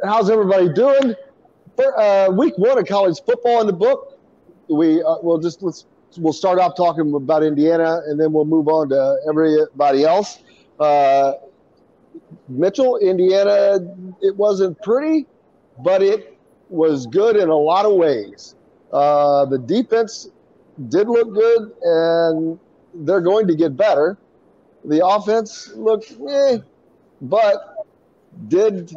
How's everybody doing? Week 1 of college football in the book. We'll start off talking about Indiana, and then we'll move on to everybody else. Mitchell, Indiana, it wasn't pretty, but it was good in a lot of ways. The defense did look good, and they're going to get better. The offense looked but did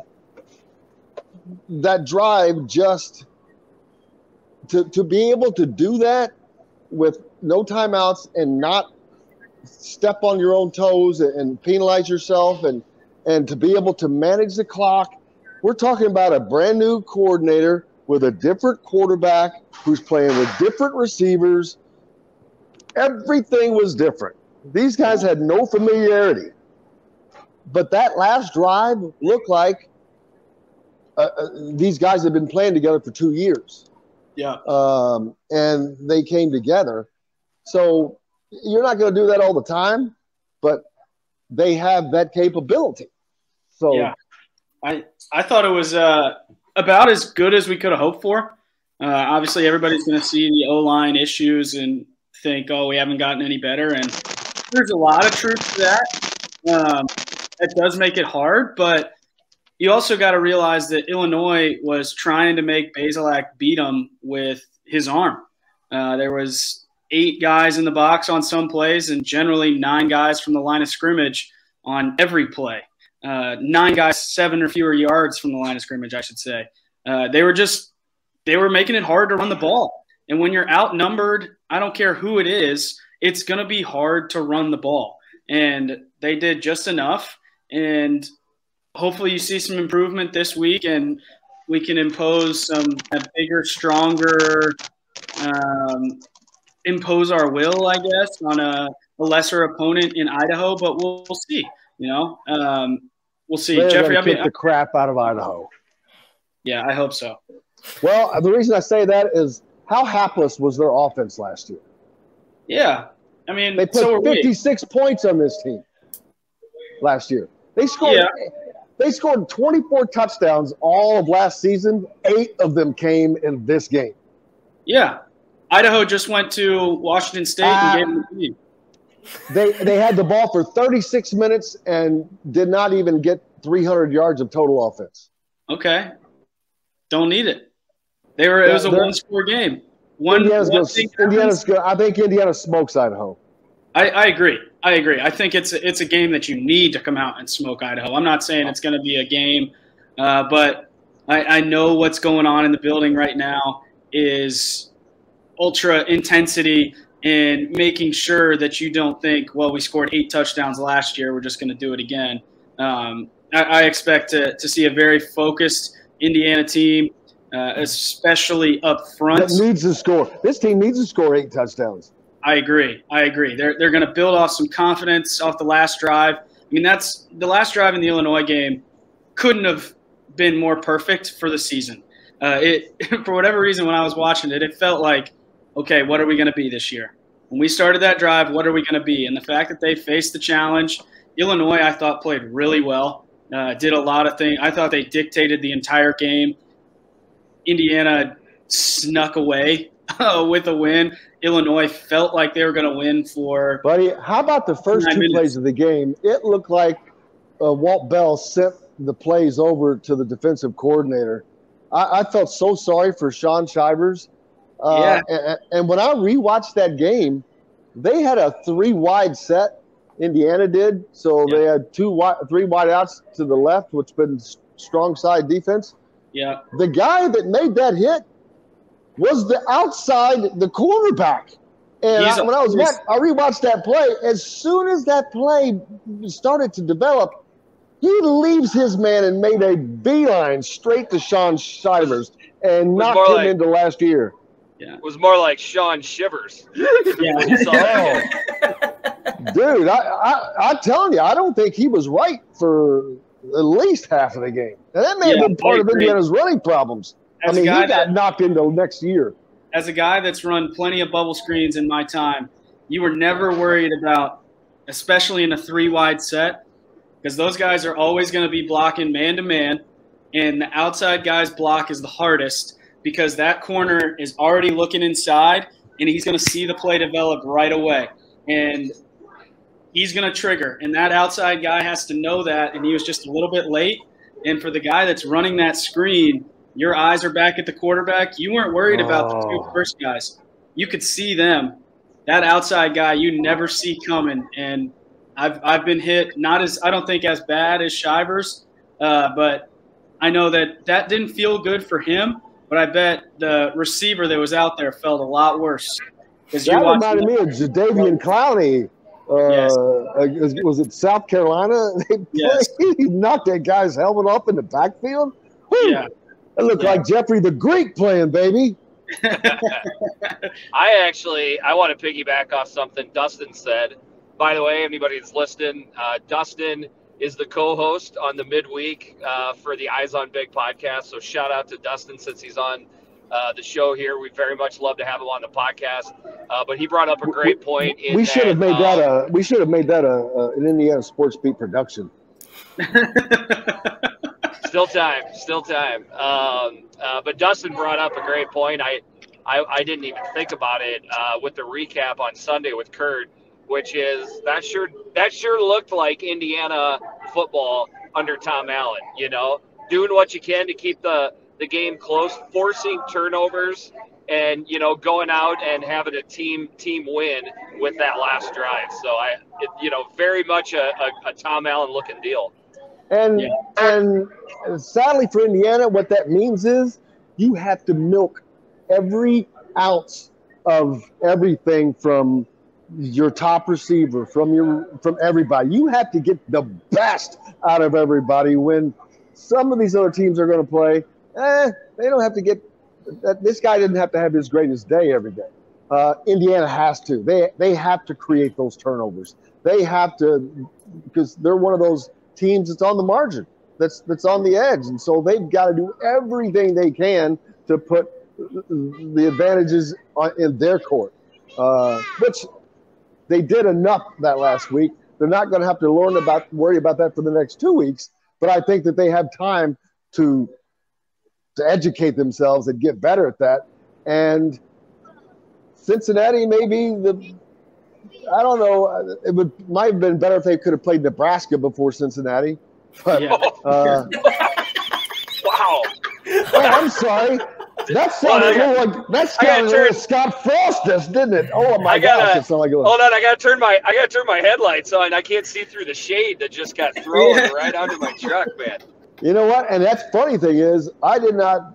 that drive just to be able to do that with no timeouts and not step on your own toes and penalize yourself and to be able to manage the clock. We're talking about a brand new coordinator with a different quarterback who's playing with different receivers. Everything was different. These guys had no familiarity. But that last drive looked like these guys have been playing together for 2 years. Yeah. And they came together. So you're not going to do that all the time, but they have that capability. So yeah, I thought it was about as good as we could have hoped for. Obviously, everybody's going to see the O-line issues and think, oh, we haven't gotten any better. And there's a lot of truth to that. It does make it hard, but you also got to realize that Illinois was trying to make Bazelak beat them with his arm. There was 8 guys in the box on some plays and generally 9 guys from the line of scrimmage on every play. 9 guys, 7 or fewer yards from the line of scrimmage, I should say. They were making it hard to run the ball. And when you're outnumbered, I don't care who it is, it's going to be hard to run the ball. And they did just enough. And hopefully you see some improvement this week and we can impose a bigger, stronger, impose our will, I guess, on a lesser opponent in Idaho. But we'll see, we'll see. They're Jeffrey, kick the crap out of Idaho. Yeah, I hope so. Well, the reason I say that is how hapless was their offense last year? Yeah. I mean, they put 56 points on this team last year. They scored 24 touchdowns all of last season. 8 of them came in this game. Yeah. Idaho just went to Washington State and gave them the lead. They had the ball for 36 minutes and did not even get 300 yards of total offense. Okay. Don't need it. It was a one-score game. Indiana's good. I think Indiana smokes Idaho. I agree. I think it's a game that you need to come out and smoke Idaho. I'm not saying it's going to be a game, but I know what's going on in the building right now is ultra intensity and making sure that you don't think, well, we scored 8 touchdowns last year, we're just going to do it again. I expect to see a very focused Indiana team, especially up front. That needs to score. This team needs to score 8 touchdowns. I agree. They're going to build off some confidence off the last drive. I mean, that's the last drive in the Illinois game couldn't have been more perfect for the season. For whatever reason, when I was watching it, it felt like, okay, what are we going to be this year? When we started that drive, what are we going to be? And the fact that they faced the challenge, Illinois, I thought, played really well, did a lot of things. I thought they dictated the entire game. Indiana snuck away with a win. Illinois felt like they were going to win for – Buddy, how about the first 2 plays of the game? It looked like Walt Bell sent the plays over to the defensive coordinator. I felt so sorry for Sean Shivers. And when I rewatched that game, they had a 3-wide set. Indiana did. So they had 3 wide outs to the left, which been strong side defense. Yeah. The guy that made that hit was the cornerback. And when I rewatched that play, as soon as that play started to develop, he leaves his man and made a beeline straight to Sean Shivers and knocked him into last year. Yeah. It was more like Sean Shivers. Yeah. Dude, I'm telling you, I don't think he was right for at least half of the game. And that may have been part of Indiana's running problems. He got knocked into next year. As a guy that's run plenty of bubble screens in my time, you were never worried about, especially in a 3-wide set, because those guys are always going to be blocking man-to-man. and the outside guy's block is the hardest because that corner is already looking inside, and he's going to see the play develop right away. And he's going to trigger, and that outside guy has to know that, and he was just a little bit late. And for the guy that's running that screen, your eyes are back at the quarterback. You weren't worried about the two first guys. You could see them. That outside guy you never see coming, and I've been hit, I don't think as bad as Shivers, but I know that didn't feel good for him, but I bet the receiver that was out there felt a lot worse. That reminded me of Jadeveon Clowney. Yes. Was it South Carolina? Yes. He knocked that guy's helmet off in the backfield. Whew. Yeah. It looked like Jeffrey the Greek playing, baby. I want to piggyback off something Dustin said. By the way, anybody that's listening, Dustin is the co-host on the midweek for the Eyes on Big podcast. So shout out to Dustin since he's on the show here. We very much love to have him on the podcast. But he brought up a great point. We should have made that an Indiana Sports Beat production. Still time. But Dustin brought up a great point. I didn't even think about it with the recap on Sunday with Kurt, which is that sure looked like Indiana football under Tom Allen. You know, doing what you can to keep the game close, forcing turnovers, and going out and having a team win with that last drive. So very much a Tom Allen looking deal. And sadly for Indiana, what that means is you have to milk every ounce of everything from your top receiver, from everybody. You have to get the best out of everybody. When some of these other teams are going to play, they don't have to get – this guy didn't have to have his greatest day every day. Indiana has to. They have to create those turnovers. They have to, because they're one of those teams that's on the margin, that's on the edge. And so they've got to do everything they can to put the advantages in their court, which they did enough that last week. They're not going to have to worry about that for the next 2 weeks, but I think that they have time to educate themselves and get better at that. And Cincinnati I don't know. Might have been better if they could have played Nebraska before Cincinnati. But, wow. Oh, I'm sorry. That sounded a little Scott Frost-ish, didn't it? Oh my gosh! It sounded like hold on, I gotta turn my headlights on. I can't see through the shade that just got thrown right onto my truck, man. You know what? And that's funny thing is, I did not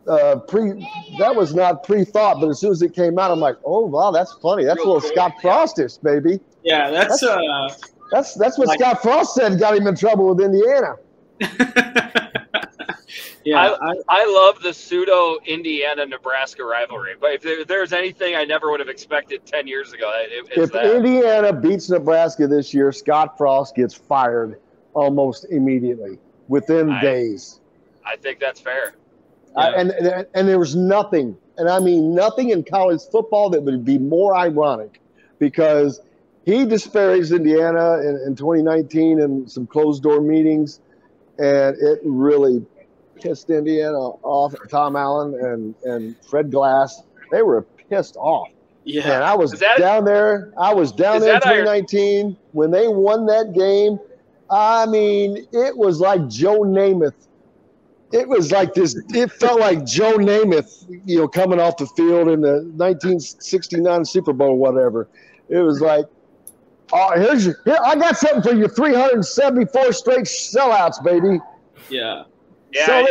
that was not pre-thought, but as soon as it came out, I'm like, oh wow, that's funny. That's a little Scott Frost-ish, baby. Yeah, that's what Scott Frost said got him in trouble with Indiana. Yeah, I love the pseudo Indiana-Nebraska rivalry. But if there's anything I never would have expected 10 years ago, it's that. If Indiana beats Nebraska this year, Scott Frost gets fired almost immediately within days. I think that's fair. And there was nothing, and I mean nothing in college football that would be more ironic, because he disparaged Indiana in 2019 in some closed-door meetings, and it really pissed Indiana off. Tom Allen and Fred Glass, they were pissed off. Yeah, and I was down there. I was down there in 2019 when they won that game. I mean, it was like Joe Namath. It was like this. It felt like Joe Namath, coming off the field in the 1969 Super Bowl, whatever. It was like, oh, here I got something for you. 374 straight sellouts, baby. Yeah. Yeah,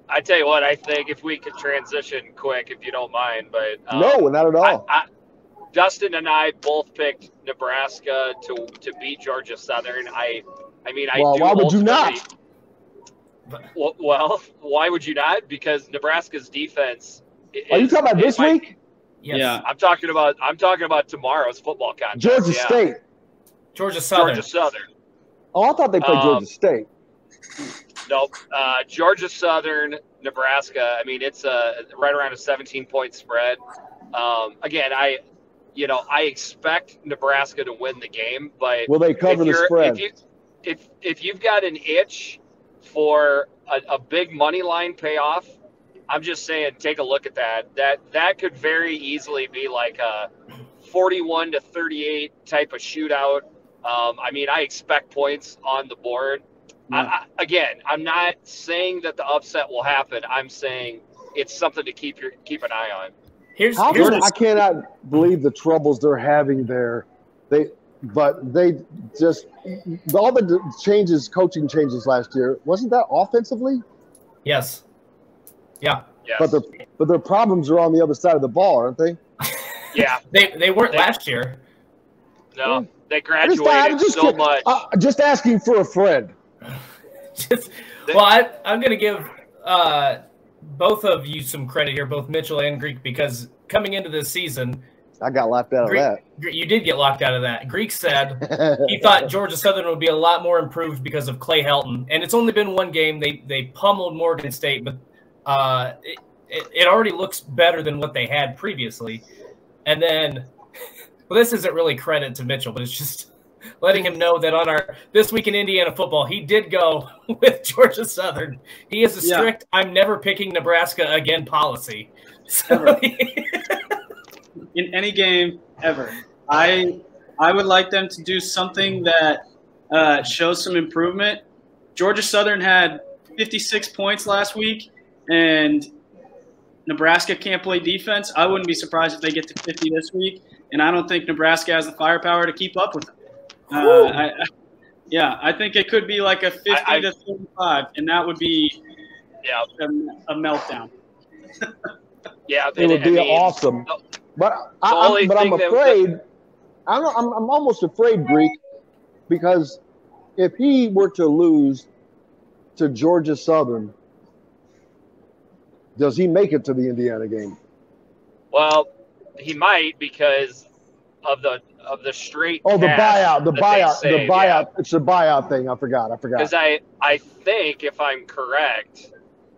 I tell you what, I think if we could transition quick, if you don't mind, but no, not at all. Dustin and I both picked Nebraska to beat Georgia Southern. I mean, why would you not? Well, why would you not? Because Nebraska's defense. Are you talking about this week? Yes. Yeah, I'm talking about tomorrow's football contest. Georgia State. Georgia Southern. Oh, I thought they played Georgia State. Nope. Georgia Southern, Nebraska. I mean, it's right around a 17-point spread. Again, I expect Nebraska to win the game, but will they cover the spread? If you've got an itch for a big money line payoff, I'm just saying, take a look at that. That could very easily be like a 41-38 type of shootout. I mean, I expect points on the board. Yeah. Again, I'm not saying that the upset will happen. I'm saying it's something to keep an eye on. I cannot believe the troubles they're having there. But they just all the coaching changes last year. Wasn't that offensively? Yes. Yeah. Yes. But their problems are on the other side of the ball, aren't they? Yeah. They weren't last year. No, they graduated so much. Just asking for a friend. I'm going to give both of you some credit here, both Mitchell and Greek, because coming into this season, I got locked out of that. You did get locked out of that. Greek said he thought Georgia Southern would be a lot more improved because of Clay Helton, and it's only been one game. They pummeled Morgan State, but it already looks better than what they had previously. And then, well, this isn't really credit to Mitchell, but it's just letting him know that on our This Week in Indiana Football, he did go with Georgia Southern. He has a strict I'm never picking Nebraska again policy. So in any game ever, I would like them to do something that shows some improvement. Georgia Southern had 56 points last week, and Nebraska can't play defense. I wouldn't be surprised if they get to 50 this week, and I don't think Nebraska has the firepower to keep up with them. I think it could be like a 50-35, and that would be a meltdown. It would be awesome. But I'm afraid. I'm almost afraid, Greek, because if he were to lose to Georgia Southern, does he make it to the Indiana game? Well, he might because of the straight. Oh, the buyout. Yeah. It's a buyout thing. I forgot. Because I think, if I'm correct,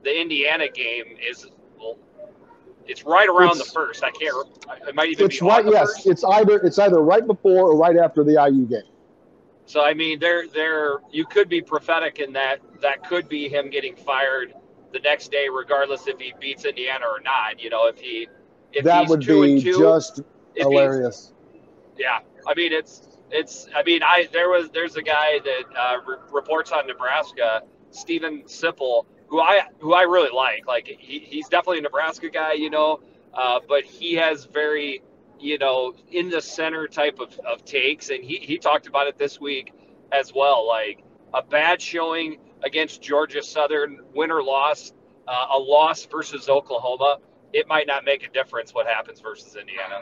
the Indiana game is. It's right around the first. I can't. It might even be right. Yes, it's either right before or right after the IU game. So I mean, you could be prophetic in that could be him getting fired the next day, regardless if he beats Indiana or not. You know, if that he's would 2-2, be just hilarious. Yeah, I mean there's a guy that reports on Nebraska, Steven Sipple, who I really like. Like he's definitely a Nebraska guy, you know, but he has very, you know, in the center type of takes, and he talked about it this week as well. Like a bad showing against Georgia Southern, win or loss, a loss versus Oklahoma, it might not make a difference what happens versus Indiana.